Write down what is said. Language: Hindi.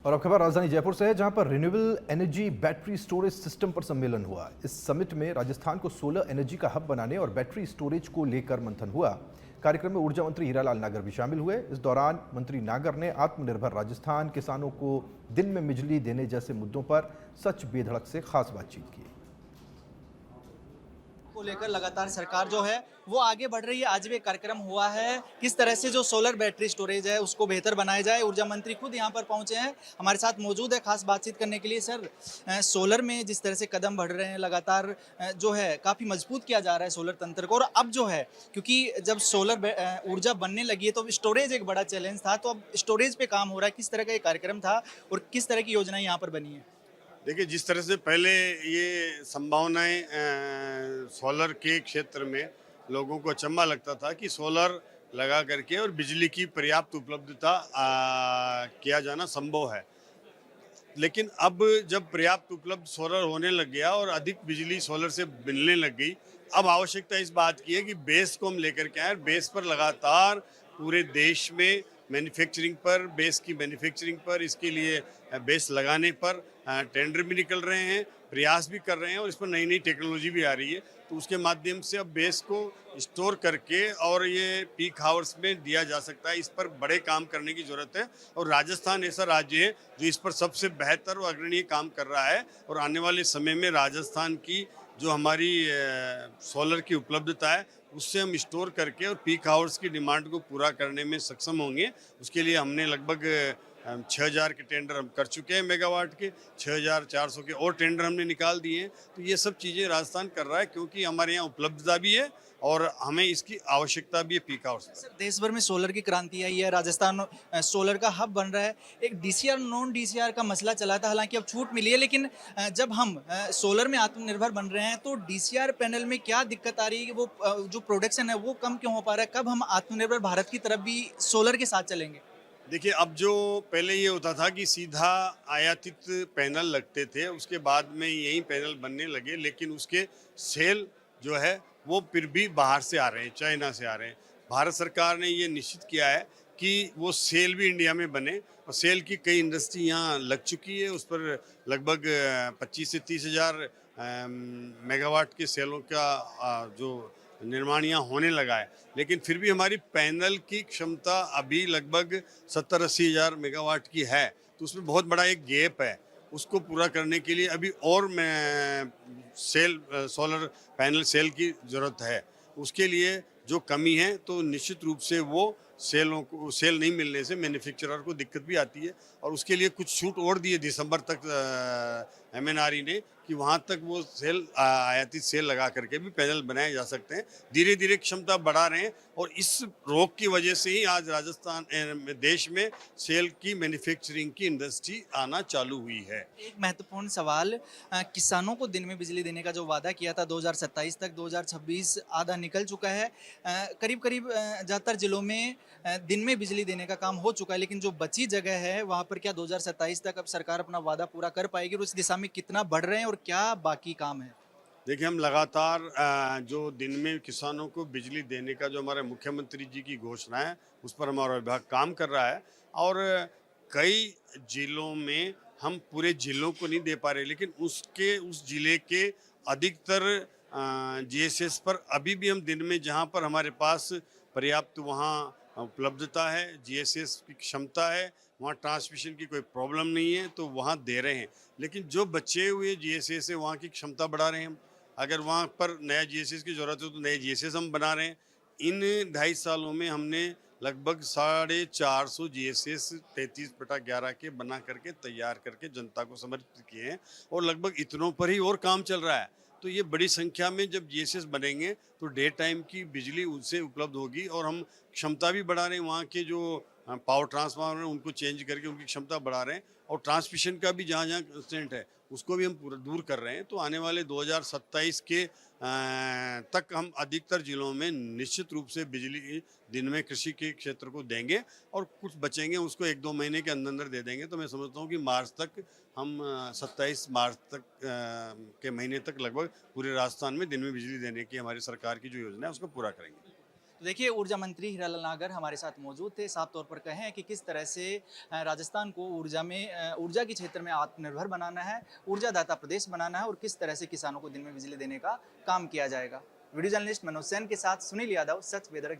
और अब खबर राजधानी जयपुर से है, जहां पर renewable energy battery storage system पर सम्मेलन हुआ। इस समिट में राजस्थान को सोलर एनर्जी का हब बनाने और बैटरी स्टोरेज को लेकर मंथन हुआ। कार्यक्रम में ऊर्जा मंत्री हीरालाल नागर भी शामिल हुए। इस दौरान मंत्री नागर ने आत्मनिर्भर राजस्थान, किसानों को दिन में बिजली देने जैसे मुद्दों पर सच बेधड़क से खास बातचीत की। को लेकर लगातार सरकार जो है वो आगे बढ़ रही है। आज भी एक कार्यक्रम हुआ है, किस तरह से जो सोलर बैटरी स्टोरेज है उसको बेहतर बनाया जाए। ऊर्जा मंत्री खुद यहाँ पर पहुंचे हैं, हमारे साथ मौजूद है खास बातचीत करने के लिए। सर, सोलर में जिस तरह से कदम बढ़ रहे हैं लगातार, जो है काफ़ी मजबूत किया जा रहा है सोलर तंत्र को। और अब जो है, क्योंकि जब सोलर ऊर्जा बनने लगी है तो स्टोरेज एक बड़ा चैलेंज था, तो अब स्टोरेज पे काम हो रहा है। किस तरह का ये कार्यक्रम था और किस तरह की योजनाएं यहाँ पर बनी है? देखिए, जिस तरह से पहले ये संभावनाएं सोलर के क्षेत्र में लोगों को अचंभा लगता था कि सोलर लगा करके और बिजली की पर्याप्त उपलब्धता किया जाना संभव है। लेकिन अब जब पर्याप्त उपलब्ध सोलर होने लग गया और अधिक बिजली सोलर से मिलने लग गई, अब आवश्यकता इस बात की है कि बेस को हम लेकर के आए। बेस पर लगातार पूरे देश में मैन्युफैक्चरिंग पर, बेस की मैन्युफैक्चरिंग पर, इसके लिए बेस लगाने पर टेंडर भी निकल रहे हैं, प्रयास भी कर रहे हैं और इस पर नई नई टेक्नोलॉजी भी आ रही है। तो उसके माध्यम से अब बेस को स्टोर करके और ये पीक हावर्स में दिया जा सकता है। इस पर बड़े काम करने की ज़रूरत है और राजस्थान ऐसा राज्य है जो इस पर सबसे बेहतर और अग्रणीय काम कर रहा है। और आने वाले समय में राजस्थान की जो हमारी सोलर की उपलब्धता है उससे हम स्टोर करके और पीक आवर्स की डिमांड को पूरा करने में सक्षम होंगे। उसके लिए हमने लगभग 6000 के टेंडर हम कर चुके हैं मेगावाट के, 6400 के और टेंडर हमने निकाल दिए हैं। तो ये सब चीज़ें राजस्थान कर रहा है क्योंकि हमारे यहाँ उपलब्धता भी है और हमें इसकी आवश्यकता भी है पीक आवर्स। सर, देश भर में सोलर की क्रांति आई है, राजस्थान सोलर का हब बन रहा है। एक डीसीआर नॉन डीसीआर का मसला चला था, हालांकि अब छूट मिली है, लेकिन जब हम सोलर में आत्मनिर्भर बन रहे हैं तो डीसीआर पैनल में क्या दिक्कत आ रही है कि वो जो प्रोडक्शन है वो कम क्यों हो पा रहा है? कब हम आत्मनिर्भर भारत की तरफ भी सोलर के साथ चलेंगे? देखिए, अब जो पहले ये होता था कि सीधा आयातित पैनल लगते थे, उसके बाद में यही पैनल बनने लगे, लेकिन उसके सेल जो है वो फिर भी बाहर से आ रहे हैं, चाइना से आ रहे हैं। भारत सरकार ने ये निश्चित किया है कि वो सेल भी इंडिया में बने और सेल की कई इंडस्ट्री यहाँ लग चुकी है। उस पर लगभग 25 से 30 हज़ार मेगावाट के सेलों का जो निर्माण यहाँ होने लगा है। लेकिन फिर भी हमारी पैनल की क्षमता अभी लगभग 70-80 हज़ार मेगावाट की है, तो उसमें बहुत बड़ा एक गैप है। उसको पूरा करने के लिए अभी और मैं सोलर पैनल सेल की ज़रूरत है। उसके लिए जो कमी है तो निश्चित रूप से वो सेलों को सेल नहीं मिलने से मैन्युफैक्चरर को दिक्कत भी आती है और उसके लिए कुछ छूट और दिए दिसंबर तक एमएनआरई ने कि वहाँ तक वो सेल आयातित सेल लगा करके भी पैनल बनाए जा सकते हैं। धीरे धीरे क्षमता बढ़ा रहे हैं और इस रोक की वजह से ही आज राजस्थान देश में सेल की मैन्युफैक्चरिंग की इंडस्ट्री आना चालू हुई है। एक महत्वपूर्ण सवाल, किसानों को दिन में बिजली देने का जो वादा किया था 2027 तक, 2026 आधा निकल चुका है। करीब करीब ज़्यादातर जिलों में दिन में बिजली देने का काम हो चुका है, लेकिन जो बची जगह है वहाँ पर क्या 2027 तक अब सरकार अपना वादा पूरा कर पाएगी और उस दिशा में कितना बढ़ रहे हैं और क्या बाकी काम है? देखिए, हम लगातार जो दिन में किसानों को बिजली देने का जो हमारे मुख्यमंत्री जी की घोषणा है उस पर हमारा विभाग काम कर रहा है और कई जिलों में हम पूरे जिलों को नहीं दे पा रहे, लेकिन उस जिले के अधिकतर जीएसएस पर अभी भी हम दिन में जहां पर हमारे पास पर्याप्त वहां उपलब्धता है, जीएसएस की क्षमता है, वहाँ ट्रांसमिशन की कोई प्रॉब्लम नहीं है तो वहाँ दे रहे हैं। लेकिन जो बचे हुए जीएसएस है वहाँ की क्षमता बढ़ा रहे हैं हम। अगर वहाँ पर नया जीएसएस की ज़रूरत है तो नए जीएसएस हम बना रहे हैं। इन 2.5 सालों में हमने लगभग 450 जीएसएस 33/11 के बना करके तैयार करके जनता को समर्पित किए हैं और लगभग इतनों पर ही और काम चल रहा है। तो ये बड़ी संख्या में जब जीएसएस बनेंगे तो डे टाइम की बिजली उनसे उपलब्ध होगी और हम क्षमता भी बढ़ा रहे हैं। वहाँ के जो पावर ट्रांसफार्मर हैं उनको चेंज करके उनकी क्षमता बढ़ा रहे हैं और ट्रांसमिशन का भी जहाँ जहाँ कंस्ट्रेंट है उसको भी हम पूरा दूर कर रहे हैं। तो आने वाले 2027 के तक हम अधिकतर जिलों में निश्चित रूप से बिजली दिन में कृषि के क्षेत्र को देंगे और कुछ बचेंगे उसको 1-2 महीने के अंदर अंदर दे देंगे। तो मैं समझता हूँ कि मार्च तक हम 27 मार्च तक के महीने तक लगभग पूरे राजस्थान में दिन में बिजली देने की हमारी सरकार की जो योजना है उसको पूरा करेंगे। तो देखिए ऊर्जा मंत्री हीरालाल नागर हमारे साथ मौजूद थे, साफ तौर पर कहें कि किस तरह से राजस्थान को ऊर्जा के क्षेत्र में आत्मनिर्भर बनाना है, ऊर्जादाता प्रदेश बनाना है और किस तरह से किसानों को दिन में बिजली देने का काम किया जाएगा। वीडियो जर्नलिस्ट मनोज सेन के साथ सुनील यादव, सच वेदर।